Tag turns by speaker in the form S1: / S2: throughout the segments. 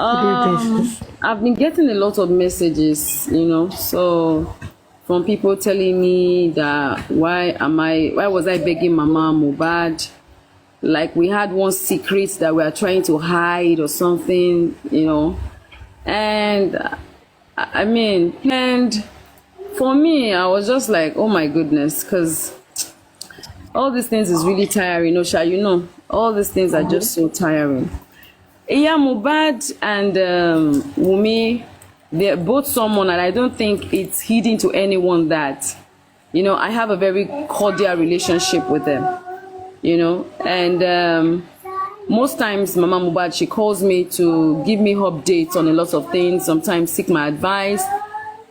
S1: What do you think, sis?
S2: I've been getting a lot of messages, so from people telling me that why was I begging Mama Mohbad? Like we had one secret that we are trying to hide or something. And I mean, and for me, I was just like, oh my goodness, because all these things is really tiring, all these things are just so tiring. Yeah, Mohbad and Wunmi, they're both someone, and I don't think it's hidden to anyone that, I have a very cordial relationship with them, and most times Mama Mohbad, she calls me to give me updates on a lot of things, sometimes seek my advice,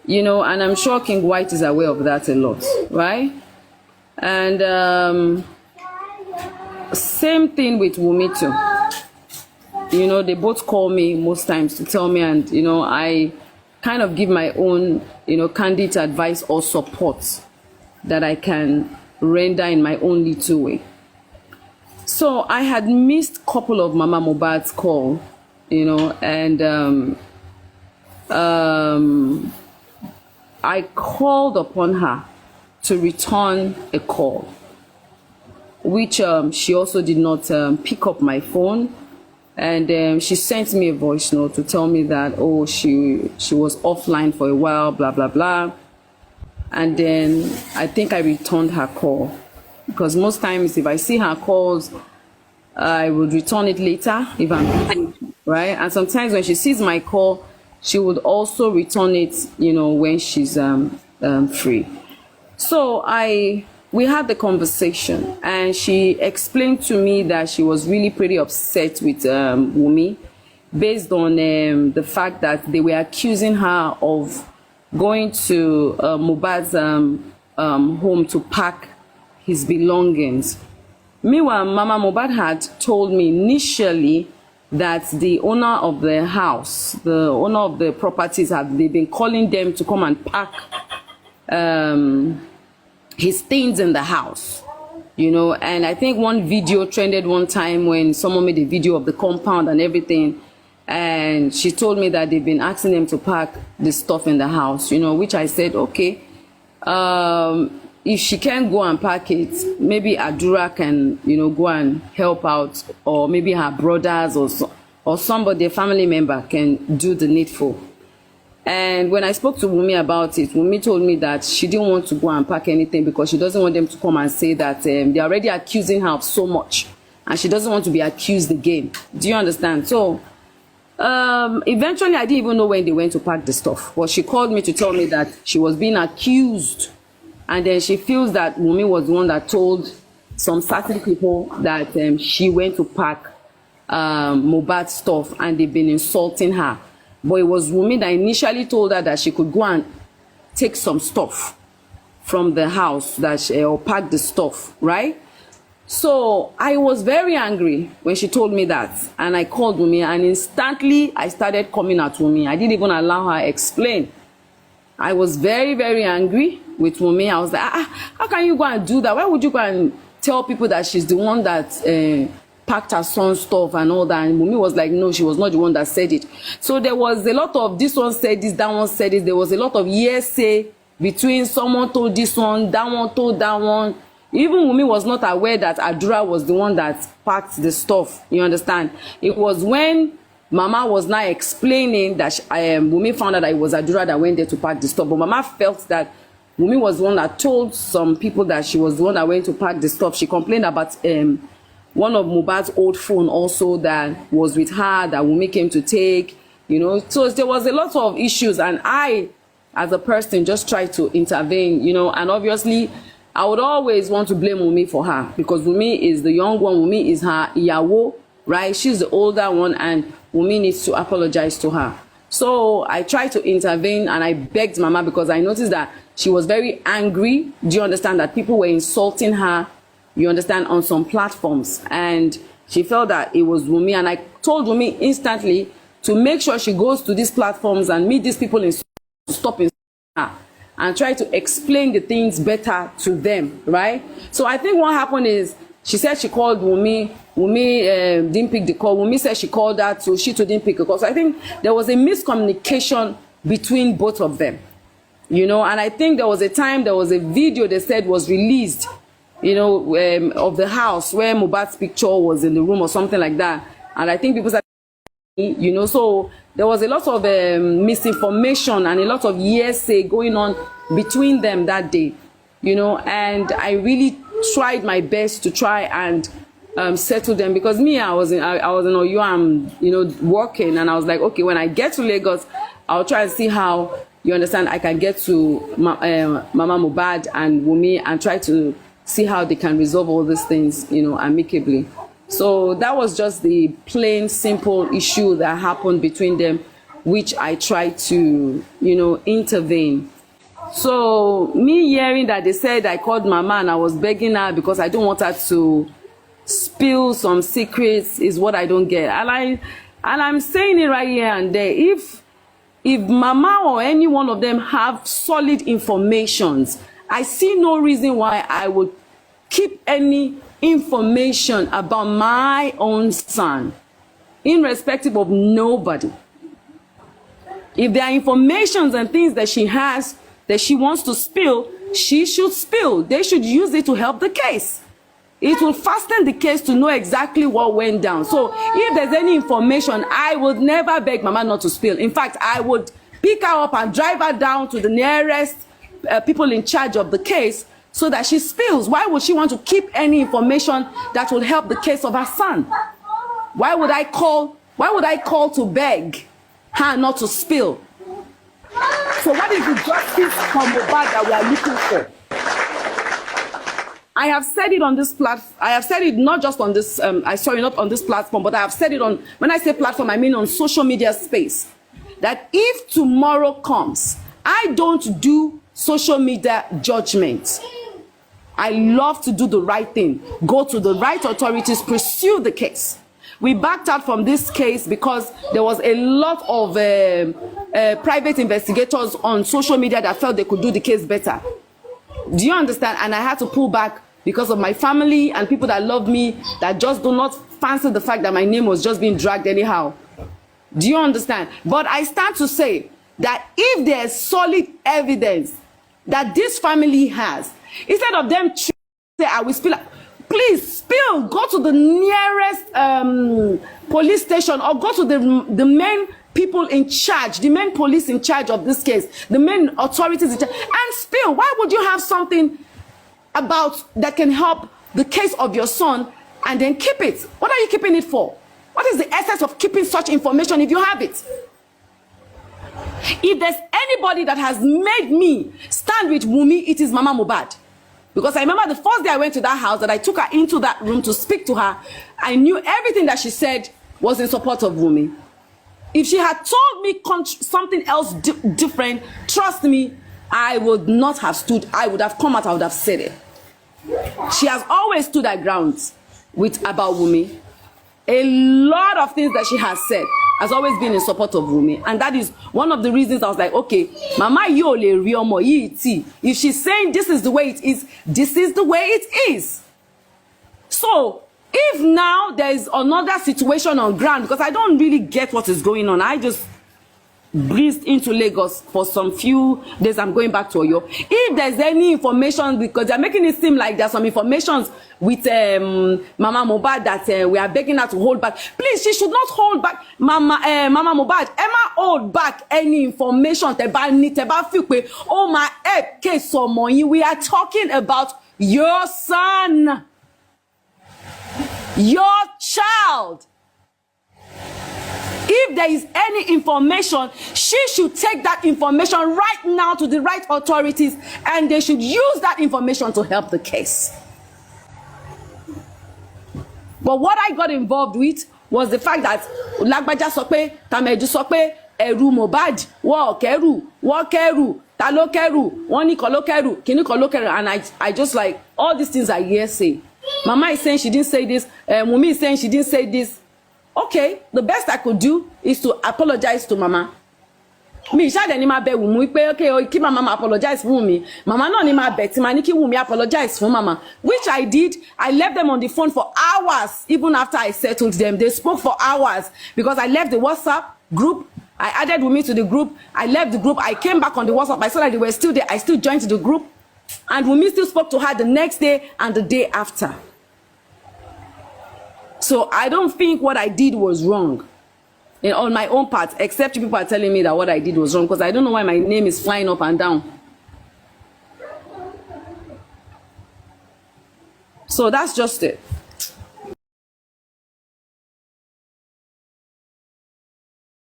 S2: and I'm sure King White is aware of that a lot, right? And same thing with Wunmi too. They both call me most times to tell me, and I kind of give my own candid advice or support that I can render in my own little way. So I had missed a couple of Mama Mohbad's call, and I called upon her to return a call, which she also did not pick up my phone. And she sent me a voice note to tell me that, oh, she was offline for a while, blah, blah, blah. And then I think I returned her call. Because most times if I see her calls, I would return it later if I'm busy, right? And sometimes when she sees my call, she would also return it, when she's free. So we had the conversation, and she explained to me that she was really pretty upset with Wunmi based on the fact that they were accusing her of going to Mohbad's home to pack his belongings. Meanwhile, Mama Mohbad had told me initially that the owner of the house, the owner of the properties, they've been calling them to come and pack his things in the house, and I think one video trended one time when someone made a video of the compound and everything, and she told me that they've been asking them to pack the stuff in the house, which I said, okay, if she can't go and pack it, maybe Adura can, go and help out, or maybe her brothers or somebody, a family member, can do the needful. And when I spoke to Wunmi about it, Wunmi told me that she didn't want to go and pack anything because she doesn't want them to come and say that they're already accusing her of so much, and she doesn't want to be accused again. Do you understand? So eventually I didn't even know when they went to pack the stuff, but she called me to tell me that she was being accused, and then she feels that Wunmi was the one that told some certain people that she went to pack Mohbad's stuff, and they've been insulting her. But it was Wunmi that initially told her that she could go and take some stuff from the house, or pack the stuff, right? So I was very angry when she told me that, and I called Wunmi, and instantly I started coming at Wunmi. I didn't even allow her to explain. I was very, very angry with Wunmi. I was like, how can you go and do that? Why would you go and tell people that she's the one that packed her son's stuff and all that? And Wunmi was like, no, she was not the one that said it. So there was a lot of this one said this, that one said this. There was a lot of hearsay between someone told this one, that one told that one. Even Wunmi was not aware that Adura was the one that packed the stuff. You understand? It was when Mama was now explaining that Wunmi found out that it was Adura that went there to pack the stuff. But Mama felt that Wunmi was the one that told some people that she was the one that went to pack the stuff. She complained about one of Mohbad's old phone also that was with her that Wunmi came to take, So there was a lot of issues, and I, as a person, just tried to intervene, and obviously I would always want to blame Wunmi for her, because Wunmi is the young one, Wunmi is her Iyabo, right? She's the older one, and Wunmi needs to apologize to her. So I tried to intervene, and I begged Mama, because I noticed that she was very angry. Do you understand that people were insulting her, you understand, on some platforms, and she felt that it was Wunmi. And I told Wunmi instantly to make sure she goes to these platforms and meet these people and stop insulting her and try to explain the things better to them, right? So I think what happened is She said she called Wunmi. Wunmi didn't pick the call. Wunmi said she called her too. She too didn't pick the call. So I think there was a miscommunication between both of them. You know, and I think there was a time, there was a video they said was released, you know, of the house where Mohbad's picture was in the room or something like that. And I think people said, you know, so there was a lot of misinformation and a lot of hearsay going on between them that day, you know, and I really tried my best to try and settle them, because me, I was in Oyo, I'm, you know, working, and I was like, okay, when I get to Lagos, I'll try and see how, you understand, I can get to Mama Mohbad and Wunmi and try to see how they can resolve all these things, you know, amicably. So that was just the plain, simple issue that happened between them, which I tried to, you know, intervene. So me hearing that they said I called Mama and I was begging her because I don't want her to spill some secrets is what I don't get. And I'm saying it right here and there. If Mama or any one of them have solid informations, I see no reason why I would keep any information about my own son, irrespective of nobody. If there are informations and things that she has that she wants to spill, she should spill. They should use it to help the case. It will fasten the case to know exactly what went down. So if there's any information, I would never beg Mama not to spill. In fact, I would pick her up and drive her down to the nearest people in charge of the case so that she spills. Why would she want to keep any information that will help the case of her son? Why would I call to beg her not to spill? So what is the justice from Mohbad that we are looking for? I have said it on this platform. I have said it not just on this, not on this platform, but I have said it on, when I say platform, I mean on social media space, that if tomorrow comes, I don't do social media judgment. I love to do the right thing, go to the right authorities, pursue the case. We backed out from this case because there was a lot of private investigators on social media that felt they could do the case better. Do you understand? And I had to pull back because of my family and people that love me, that just do not fancy the fact that my name was just being dragged anyhow. Do you understand? But I start to say that if there's solid evidence that this family has, instead of them say, I will spill, please spill, go to the nearest police station, or go to the main people in charge, the main police in charge of this case, the main authorities in charge, and spill. Why would you have something about that can help the case of your son and then keep it? What are you keeping it for? What is the essence of keeping such information if you have it? If there's anybody that has made me stand with Wunmi, it is Mama Mohbad. Because I remember the first day I went to that house, that I took her into that room to speak to her, I knew everything that she said was in support of Wunmi. If she had told me something else different, trust me, I would not have stood. I would have come out, I would have said it. She has always stood her ground about Wunmi. A lot of things that she has said has always been in support of Wunmi. And that is one of the reasons I was like, okay, Mama, you le riomo yiti. If she's saying this is the way it is, this is the way it is. So, if now there is another situation on ground, because I don't really get what is going on, I just breezed into Lagos for some few days. I'm going back to Oyo. If there's any information, because they're making it seem like there's some information with Mama Mohbad that we are begging her to hold back, please, she should not hold back. Mama Mohbad, Emma, hold back any information. Oh my case, we are talking about your son, your child. If there is any information, she should take that information right now to the right authorities, and they should use that information to help the case. But what I got involved with was the fact that Lagbaja sokpe, Tameju sokpe, Eru Mohbad, wo keru, ta lo keru, won ni kan lo keru, kini kan lo keru, and I just like, all these things are hearsay. Mama is saying she didn't say this, Wunmi is saying she didn't say this. Okay, the best I could do is to apologize to Mama. mi ìṣàdẹ̀ ni máa bẹ Wunmi pé okay kí mama ma apologize fún Wunmi, mama náà ni máa bẹ̀ tí máa ní kí Wunmi apologize fún mama, which I did. I left them on the phone for hours even after I settled them. They spoke for hours because I left the WhatsApp group. I added Wunmi to the group. I left the group. I came back on the WhatsApp. I saw that they were still there. I still joined the group, and Wunmi still spoke to her the next day and the day after. So I don't think what I did was wrong. On my own part, except people are telling me that what I did was wrong, because I don't know why my name is flying up and down. So that's just it.